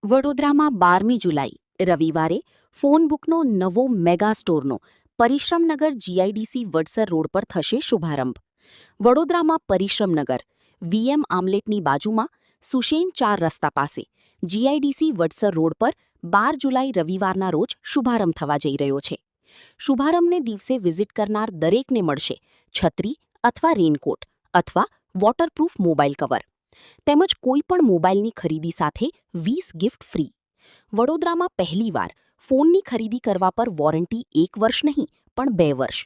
વડોદરામાં 12મી જુલાઈ રવિવારે ફોનબુકનો નવો મેગા સ્ટોરનો પરિશ્રમનગર જીઆઈડીસી વડસર રોડ પર થશે શુભારંભ. વડોદરામાં પરિશ્રમનગર વીએમ આમલેટની બાજુમાં સુશેન 4 રસ્તા પાસે જીઆઈડીસી વડસર રોડ પર 12 જુલાઈ રવિવારના રોજ શુભારંભ થવા જઈ રહ્યો છે. શુભારંભને દિવસે વિઝિટ કરનાર દરેકને મળશે છત્રી અથવા રેનકોટ અથવા વોટરપ્રૂફ મોબાઈલ કવર તેમજ કોઈપણ મોબાઈલની ખરીદી સાથે 20 ગિફ્ટ ફ્રી. વડોદરામાં પહેલીવાર ફોનની ખરીદી કરવા પર વોરંટી 1 વર્ષ નહીં પણ 2 વર્ષ.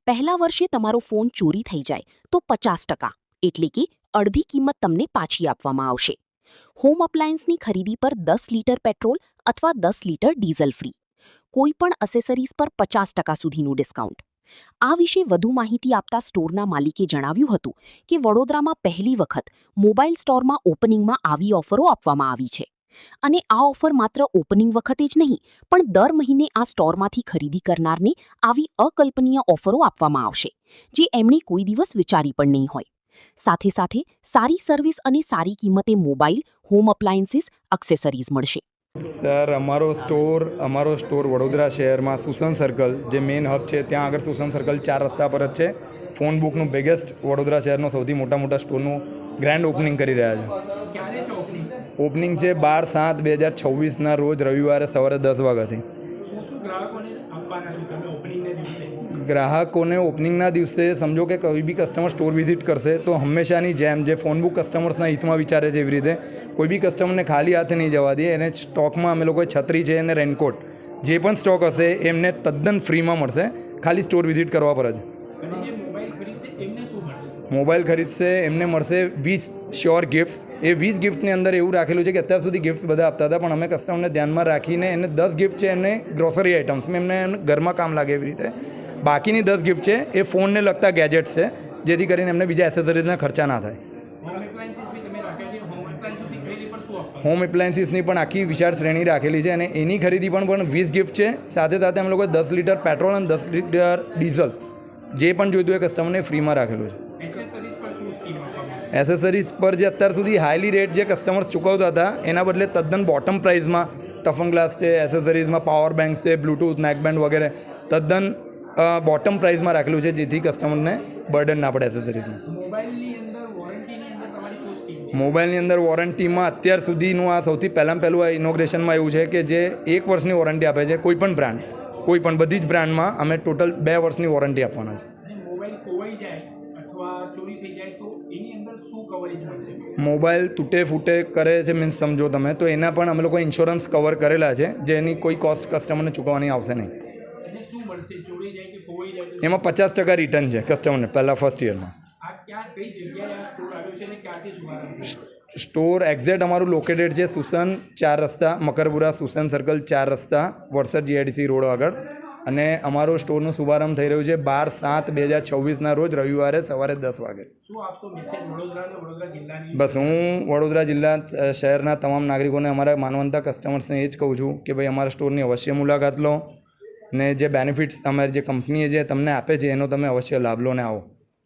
પહેલા વર્ષે તમારો ફોન ચોરી થઈ જાય તો 50% એટલે કે અડધી કિંમત તમને પાછી આપવામાં આવશે. હોમ અપ્લાયન્સની ખરીદી પર 10 લીટર પેટ્રોલ અથવા 10 લીટર ડીઝલ ફ્રી. કોઈપણ એસેસરીઝ પર 50% સુધીનું ડિસ્કાઉન્ટ. આ વિશે વધુ માહિતી આપતા સ્ટોરના માલિકે જણાવ્યું હતું કે વડોદરામાં પહેલી વખત મોબાઈલ સ્ટોરમાં ઓપનિંગમાં આવી ઓફરો આપવામાં આવી છે અને આ ઓફર માત્ર ઓપનિંગ વખતે જ નહીં પણ દર મહિને આ સ્ટોરમાંથી ખરીદી કરનારને આવી અકલ્પનીય ઓફરો આપવામાં આવશે જે એમણે કોઈ દિવસ વિચારી પણ નહીં હોય. સાથે સાથે સારી સર્વિસ અને સારી કિંમતે મોબાઈલ, હોમ અપ્લાયન્સીસ, એક્સેસરીઝ મળશે. સર અમારો સ્ટોર વડોદરા શહેરમાં સુસન સર્કલ જે મેઇન હબ છે ત્યાં આગળ સુસન સર્કલ 4 રસ્તા પર જ છે. ફોન બુકનું બિગેસ્ટ વડોદરા શહેરનો સૌથી મોટા સ્ટોરનું ગ્રેન્ડ ઓપનિંગ કરી રહ્યા છે. ઓપનિંગ છે 12/7/2026ના રોજ રવિવારે સવારે 10 વાગ્યાથી. ગ્રાહકોને ઓપનિંગના દિવસે સમજો કે કોઈ બી કસ્ટમર સ્ટોર વિઝિટ કરશે તો હંમેશાની જેમ જે ફોનબુક કસ્ટમર્સના હિતમાં વિચારે છે એવી રીતે કોઈ બી કસ્ટમરને ખાલી હાથે નહીં જવા દે. એને સ્ટોકમાં અમે લોકોએ છત્રી છે અને રેનકોટ જે પણ સ્ટોક હશે એમને તદ્દન ફ્રીમાં મળશે ખાલી સ્ટોર વિઝિટ કરવા પર જ. મોબાઈલ ખરીદશે એમને મળશે 20 શ્યોર ગિફ્ટ્સ. એ 20 ગિફ્ટની અંદર એવું રાખેલું છે કે અત્યાર સુધી ગિફ્ટ્સ બધા આપતા હતા પણ અમે કસ્ટમરને ધ્યાનમાં રાખીને એને 10 ગિફ્ટ છે એમને ગ્રોસરી આઇટમ્સ એમને ઘરમાં કામ લાગે એવી રીતે. બાકીની 10 ગિફ્ટ છે એ ફોનને લગતા ગેજેટ્સ છે જેથી કરીને એમને બીજા એસેસરીઝના ખર્ચા ના થાય. હોમ એપ્લાયન્સીસની પણ આખી વિશાળ શ્રેણી રાખેલી છે અને એની ખરીદી પણ 20 ગિફ્ટ છે. સાથે સાથે અમે લોકોએ 10 લીટર પેટ્રોલ અને 10 લીટર ડીઝલ જે પણ જોઈતું એ કસ્ટમરને ફ્રીમાં રાખેલું છે. એસેસરીઝ પર જે અત્યાર સુધી હાઈલી રેટ જે કસ્ટમર્સ ચૂકવતા હતા એના બદલે તદ્દન બોટમ પ્રાઇસમાં ટફન ગ્લાસ છે, એસેસરીઝમાં પાવર બેંક છે, બ્લૂટૂથ, નેકબેન્ડ વગેરે તદ્દન બોટમ પ્રાઇસમાં રાખેલું છે જેથી કસ્ટમરને બર્ડન ના પડે એસેસરીઝમાં. મોબાઈલની અંદર વોરંટીમાં અત્યાર સુધીનું આ સૌથી પહેલું આ ઇનોગ્રેશનમાં એવું છે કે જે 1 વર્ષની વોરંટી આપે છે કોઈપણ બ્રાન્ડ, કોઈપણ બધી જ બ્રાન્ડમાં અમે ટોટલ 2 વર્ષની વોરંટી આપવાના છે. મોબાઈલ તૂટે ફૂટે કરે છે મીન્સ સમજો તમે તો એના પણ અમે લોકો ઇન્સ્યોરન્સ કવર કરેલા છે જેની કોઈ કોસ્ટ કસ્ટમરને ચૂકવવાની આવશે નહીં. એમાં 50% રિટર્ન છે કસ્ટમરને પહેલાં ફર્સ્ટ યરમાં. સ્ટોર એક્ઝેક્ટ અમારું લોકેટેડ છે સુસન 4 રસ્તા, મકરપુરા સુસન સર્કલ 4 રસ્તા, વડસર જીઆઈડીસી રોડ આગળ. અને અમારો સ્ટોરનો શુભારંભ થઈ રહ્યું છે 12/7/2026ના રોજ રવિવારે સવારે 10 વાગે. બસ હું વડોદરા જિલ્લા શહેરના તમામ નાગરિકોને અમારા માનવંતા કસ્ટમર્સને એ જ કહું છું કે ભાઈ અમારા સ્ટોરની અવશ્ય મુલાકાત લો ને જે બેનિફિટ્સ અમારી જે કંપનીએ જે તમને આપે છે એનો તમે અવશ્ય લાભ લો ને આવો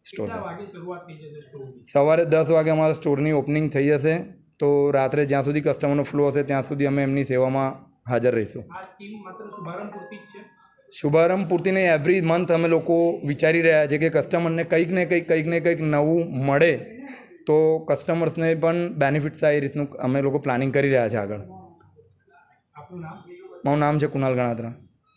સ્ટોરમાં. સવારે 10 વાગે અમારા સ્ટોરની ઓપનિંગ થઈ જશે તો રાત્રે જ્યાં સુધી કસ્ટમરનો ફ્લો હશે ત્યાં સુધી અમે એમની સેવામાં હાજર રહીશું. શુભારંભ પૂરતી નહીં, એવરી મંથ અમે લોકો વિચારી રહ્યા છે કે કસ્ટમરને કંઈક ને કંઈક નવું મળે તો કસ્ટમર્સને પણ બેનિફિટ થાય એ રીતનું અમે લોકો પ્લાનિંગ કરી રહ્યા છે આગળ. મારું નામ છે કુનાલ ગણાત્રા.